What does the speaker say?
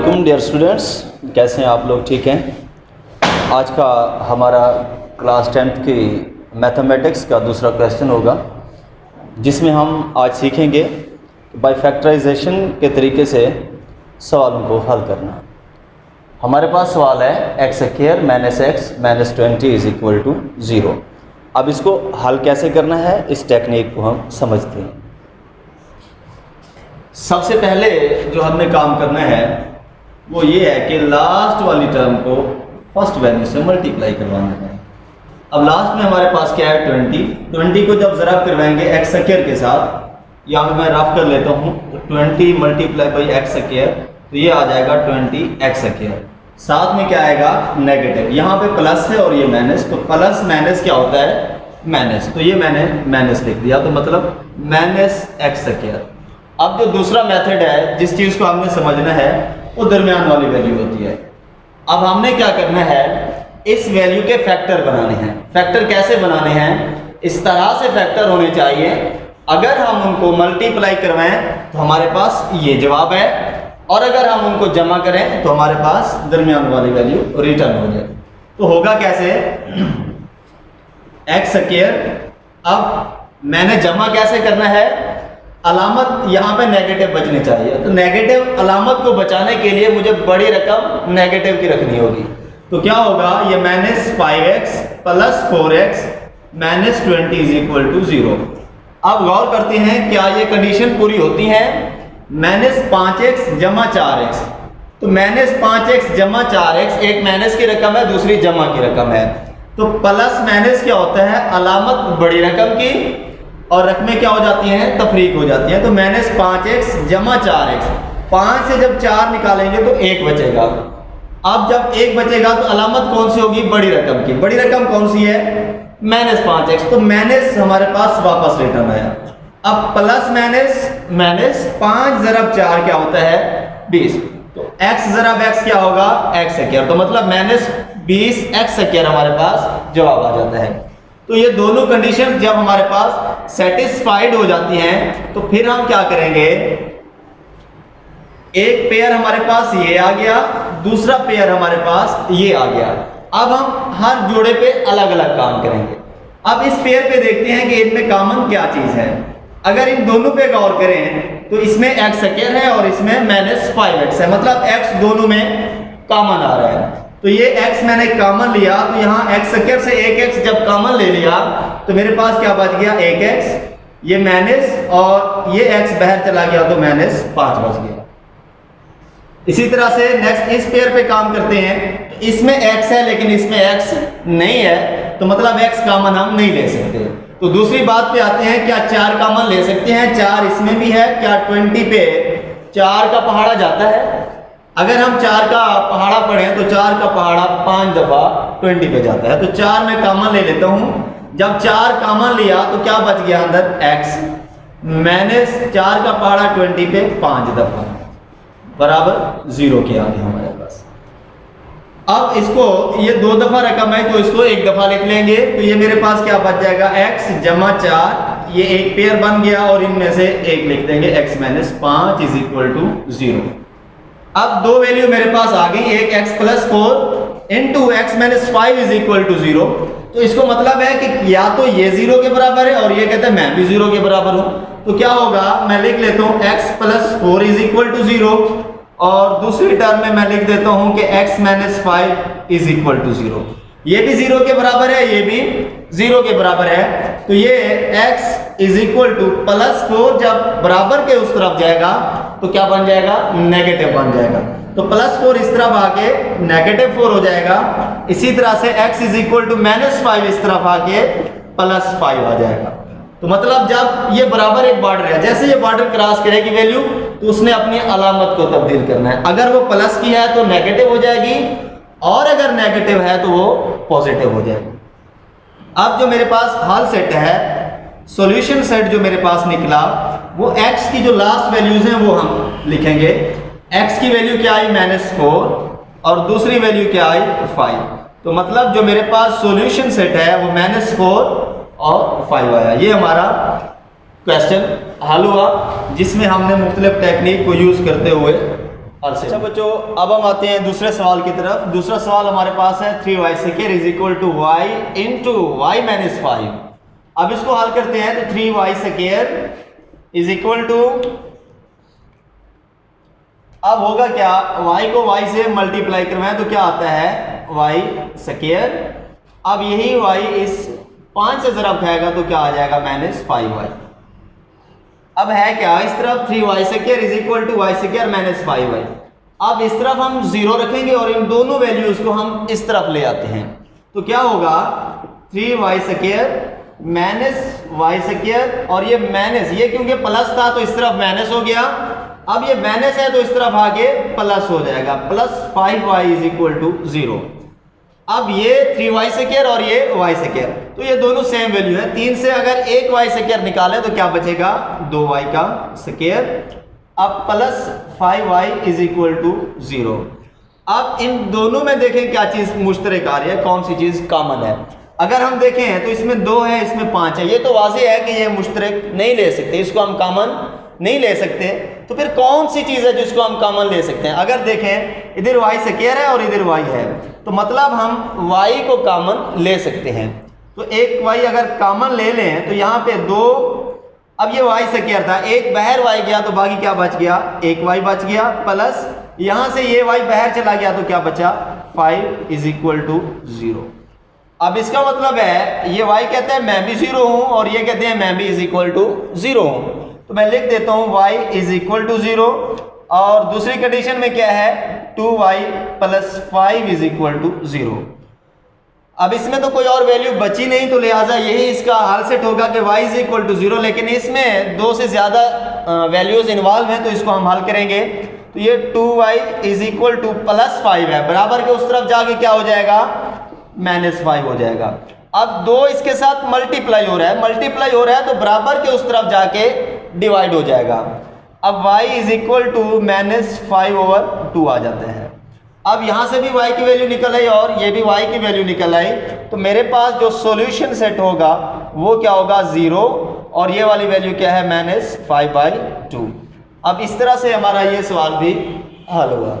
वालेकुम dear students, कैसे हैं आप लोग? ठीक हैं। आज का हमारा क्लास 10th की मैथमेटिक्स का दूसरा क्वेश्चन होगा, जिसमें हम आज सीखेंगे बाय फैक्टराइजेशन के तरीके से सवालों को हल करना। हमारे पास सवाल है x square minus x minus 20 is equal to 0। अब इसको हल कैसे करना है, इस टेक्निक को हम समझते हैं। सबसे पहले जो हमने काम करना है वो ये है कि लास्ट वाली टर्म को फर्स्ट वैल्यू से मल्टीप्लाई करवाना है। अब लास्ट में हमारे पास क्या है 20 को जब ज़रा करवाएंगे एक्स स्क्वायर के साथ, यहाँ पे मैं रफ कर लेता हूँ, 20 मल्टीप्लाई बाई एक्स स्क्वायर, तो ये आ जाएगा 20 एक्स स्क्वायर। साथ में क्या आएगा नेगेटिव, यहाँ पे प्लस है और ये माइनस, तो प्लस माइनस क्या होता है माइनस, तो ये मैंने माइनस लिख दिया, तो मतलब माइनस एक्स स्क्वायर। अब जो दूसरा मेथड है जिस चीज़ को हमने समझना है वो दरमियान वाली वैल्यू होती है। अब हमने क्या करना है, इस वैल्यू के फैक्टर बनाने हैं। फैक्टर कैसे बनाने हैं, इस तरह से फैक्टर होने चाहिए, अगर हम उनको मल्टीप्लाई करवाएं तो हमारे पास ये जवाब है, और अगर हम उनको जमा करें तो हमारे पास दरमियान वाली वैल्यू रिटर्न हो जाए। तो होगा कैसे, एक्स स्क्वायर, अब मैंने जमा कैसे करना है, अलामत यहाँ पे नेगेटिव बचनी चाहिए, तो नेगेटिव अलामत को बचाने के लिए मुझे बड़ी रकम नेगेटिव की रखनी होगी। तो क्या होगा, ये minus 5x plus 4x minus 20 is equal to 0। अब गौर करते हैं क्या ये कंडीशन पूरी होती है, माइनस 5x जमा 4x, तो माइनस 5x जमा 4x, एक माइनस की रकम है दूसरी जमा की रकम है, तो प्लस माइनस क्या होता है, अलामत बड़ी रकम की और रकमें क्या हो जाती हैं, तफरीक हो जाती हैं। तो माइनस 5x जमा 4x, 5 से जब 4 निकालेंगे तो 1 बचेगा। अब जब 1 बचेगा तो अलामत कौन सी होगी, बड़ी रकम की। बड़ी रकम कौन सी है, माइनस 5x, तो माइनस हमारे पास वापस रिटर्न आया। अब प्लस माइनस माइनस, 5 ज़रब 4 क्या होता है 20, तो x ज़रब x क्या होगा एक्स स्क्वायर, तो मतलब माइनस 20 एक्स स्क्वायर हमारे पास जवाब आ जाता है। तो ये दोनों कंडीशन जब हमारे पास सेटिस्फाइड हो जाती हैं तो फिर हम क्या करेंगे, एक पेयर हमारे पास ये आ गया, दूसरा पेयर हमारे पास ये आ गया। अब हम हर जोड़े पे अलग अलग काम करेंगे। अब इस पेयर पे देखते हैं कि इनमें कॉमन क्या चीज है। अगर इन दोनों पे गौर करें तो इसमें एक्स स्क्वायर है और इसमें माइनस 5x है, मतलब x दोनों में कॉमन आ रहा है। तो ये x मैंने कॉमन लिया, तो यहाँ एक्स स्क्वायर से 1x जब कॉमन ले लिया तो मेरे पास क्या बच गया 1x, ये माइनस और ये x बाहर चला गया तो माइनस 5 बच गया। इसी तरह से नेक्स्ट इस पेयर पे काम करते हैं, तो इसमें x है लेकिन इसमें x नहीं है, तो मतलब x कॉमन हम नहीं ले सकते। तो दूसरी बात पे आते हैं, क्या 4 कॉमन ले सकते हैं, 4 इसमें भी है, क्या 20 पे 4 का पहाड़ा जाता है। अगर हम 4 का पहाड़ा पढ़ें तो 4 का पहाड़ा 5 दफा 20 पे जाता है, तो 4 में कॉमन ले लेता हूं। जब 4 कॉमन लिया तो क्या बच गया अंदर x, माइनस 4 का पहाड़ा 20 पे 5 दफा बराबर 0 के आगे हमारे पास। अब इसको ये 2 दफा रकम है तो इसको 1 दफा लिख लेंगे, तो ये मेरे पास क्या बच जाएगा x जमा 4, ये एक पेयर बन गया और इनमें से 1 लिख देंगे, x minus 5 is equal to 0। अब 2 वैल्यू मेरे पास आ गई, एक x plus 4 into x minus 5 is equal to 0। तो इसको मतलब है कि या तो ये 0 के बराबर है और ये कहते हैं मैं भी 0 के बराबर हूं। तो क्या होगा, मैं लिख लेता हूं x plus 4 is equal to 0, और दूसरी टर्म में मैं लिख देता हूं कि x minus 5 is equal to 0। ये भी 0 के बराबर है, ये भी 0 के बराबर है, तो ये x is equal two plus 4 जब बराबर के उस तरफ जाएगा तो क्या बन जाएगा, नेगेटिव बन जाएगा। तो प्लस 4 इस तरफ आके नेगेटिव 4 हो जाएगा। इसी तरह से x is equal to minus 5 इस तरफ आके प्लस 5 आ जाएगा। तो मतलब जब ये बराबर एक बॉर्डर है, जैसे ये बॉर्डर क्रॉस करेगी वैल्यू तो उसने अपनी अलामत को तब्दील करना है। अगर वो प्लस की है तो नेगेटिव हो जाएगी, और अगर नेगेटिव है तो वो पॉजिटिव हो जाएगी। अब जो मेरे पास हल सेट है, सॉल्यूशन सेट जो मेरे पास निकला, वो x की जो लास्ट वैल्यूज हैं वो हम लिखेंगे। x की वैल्यू क्या आई -4 और दूसरी वैल्यू क्या आई 5। तो मतलब जो मेरे पास सॉल्यूशन सेट है वो -4 और 5 आया। ये हमारा क्वेश्चन हल हुआ जिसमें हमने मुख्तलिफ टेक्निक को यूज करते हुए अच्छा बच्चों, अब हम आते हैं दूसरे सवाल की तरफ। दूसरा सवाल हमारे पास है 3y square is equal to y into y minus 5। अब इसको हल करते हैं तो 3y square is equal to, अब होगा क्या, y को y से मल्टीप्लाई करवाएं तो क्या आता है y स्क्वायर। अब यही y इस 5 से जरा खाएगा तो क्या आ जाएगा -5y। अब है क्या, इस तरफ 3y square is equal to y square minus 5y। अब इस तरफ हम 0 रखेंगे और इन दोनों वैल्यूज को हम इस तरफ ले आते हैं तो क्या होगा 3y square minus Y square, और ये माइनस, ये क्योंकि प्लस था तो इस तरफ माइनस हो गया, अब ये माइनस है तो इस तरफ आगे प्लस हो जाएगा, plus 5y is equal to 0। अब ये 3y स्क्वायर और ये y स्क्वायर, तो ये दोनों सेम वैल्यू है। 3 से अगर एक y स्क्वायर निकालें तो क्या बचेगा 2y का स्क्वायर। अब plus 5y is equal to 0। अब इन दोनों में देखें क्या चीज मुश्तरक आ रही है, कौन सी चीज कॉमन है। अगर हम देखें तो इसमें 2 है, इसमें 5 है, ये तो वाज़ेह है कि ये मुश्तरक नहीं ले सकते, इसको हम कॉमन नहीं ले सकते। तो फिर कौन सी चीज़ है जिसको हम कॉमन ले सकते हैं। अगर देखें इधर y स्क्वायर है और इधर y है, तो मतलब हम y को कॉमन ले सकते हैं। तो एक y अगर कॉमन ले लें तो यहाँ पे 2, अब ये y स्क्वायर था, एक बाहर y गया तो बाकी क्या बच गया, एक y बच गया, प्लस यहाँ से ये y बाहर चला गया तो क्या बचा 5 इज इक्वल टू 0। अब इसका मतलब है ये y कहते हैं मैं भी 0 हूँ और ये कहते हैं मैं भी इज इक्वल टू 0 हूँ। तो मैं लिख देता हूँ y इज इक्वल टू 0, और दूसरी कंडीशन में क्या है 2y plus 5 is equal to 0। अब इसमें तो कोई और वैल्यू बची नहीं, तो लिहाजा यही इसका हल सेट होगा कि y इज इक्वल टू 0, लेकिन इसमें 2 से ज़्यादा वैल्यूज इन्वॉल्व हैं तो इसको हम हल करेंगे। तो ये 2y is equal two plus 5 है, बराबर के उस तरफ जाके क्या हो जाएगा -5 हो जाएगा। अब 2 इसके साथ मल्टीप्लाई हो रहा है तो बराबर के उस तरफ जाके डिवाइड हो जाएगा। अब y इज इक्वल टू -5/2 आ जाता है। अब यहाँ से भी y की वैल्यू निकल आई और ये भी y की वैल्यू निकल आई, तो मेरे पास जो सॉल्यूशन सेट होगा वो क्या होगा 0, और ये वाली वैल्यू क्या है -5/2। अब इस तरह से हमारा ये सवाल भी हल हुआ।